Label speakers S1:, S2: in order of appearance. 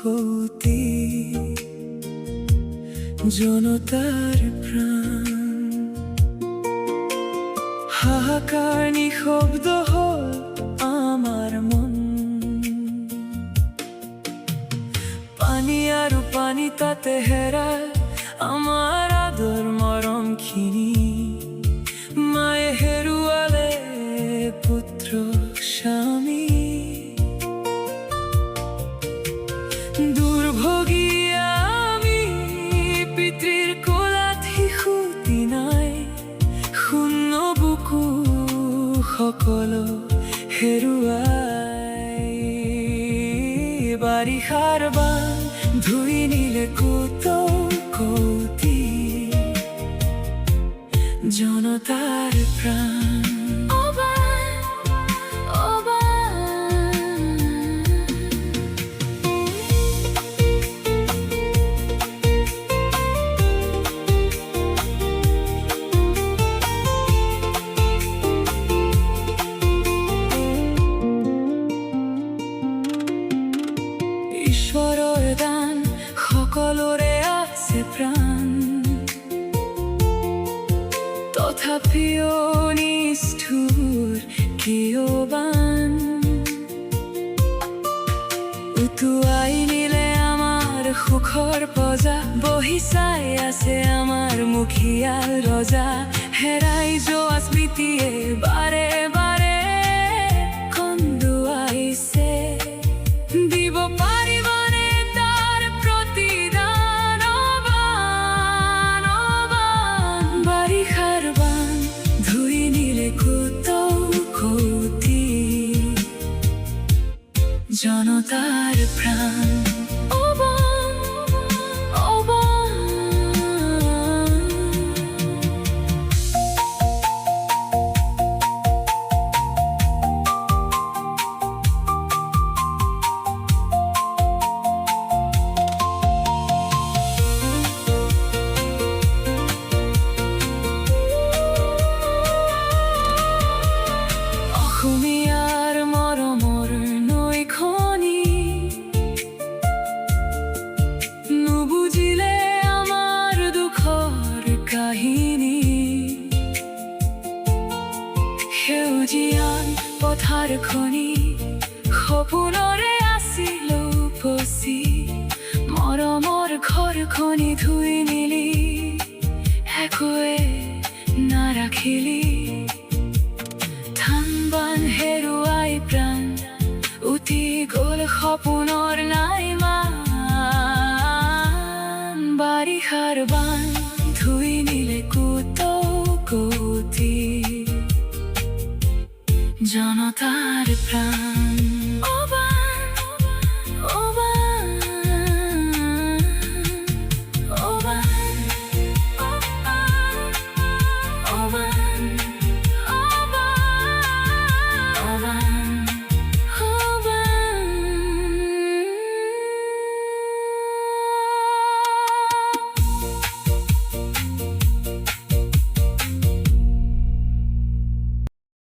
S1: কৌতি জনতার প্রাণ। হাহাকার নিঃশব্দ হল আমার মন, পানি আর পানি তাতে হেরায় আমার আদর মরম খিনি। মায়ে হেরুয়ালে পুত্র স্বামী, দুর্ভোগী আমি পিতৃৰ কোলাত শিশুটি নাই। শূন্য বুকু সকলো হেৰুৱাই, বাৰিষাৰ বান ধুই নিলে কৌতি জনতাৰ প্ৰাণ। ঈশ্বৰৰ দান সকলোৰে আছে প্ৰাণ, তথাপিও নিষ্ঠুৰ কিয় বান। উটুৱাই নিলে আমাৰ সুখৰ পজা, বহি চাই আছে আমাৰ মুখিয়াল ৰজা। হেৰাই যোৱা স্মৃতিয়ে বাৰে বাৰে কন্দুৱাইছে, দিব পাৰিবনে তাৰ প্ৰতিদান? বাৰিষাৰ বান ধুই নিলে কৌতি জনতাৰ প্ৰাণ। অসমীয়াৰ মৰমৰ নৈখনি নুবুজিলে আমাৰ দুখৰ কাহিনী। সেউজীয়ান পথাৰখনি সপোনৰে আছিল উপচি, মৰমৰ ঘৰখনি ধুই নিলি, একোৱে নাৰাখিলি। ধান হেৰুৱাই প্ৰাণ উঠি গ'ল সপোনৰ নাই মান। বাৰিষাৰ বান ধুই নিলে কৌতি জনতাৰ প্ৰাণ।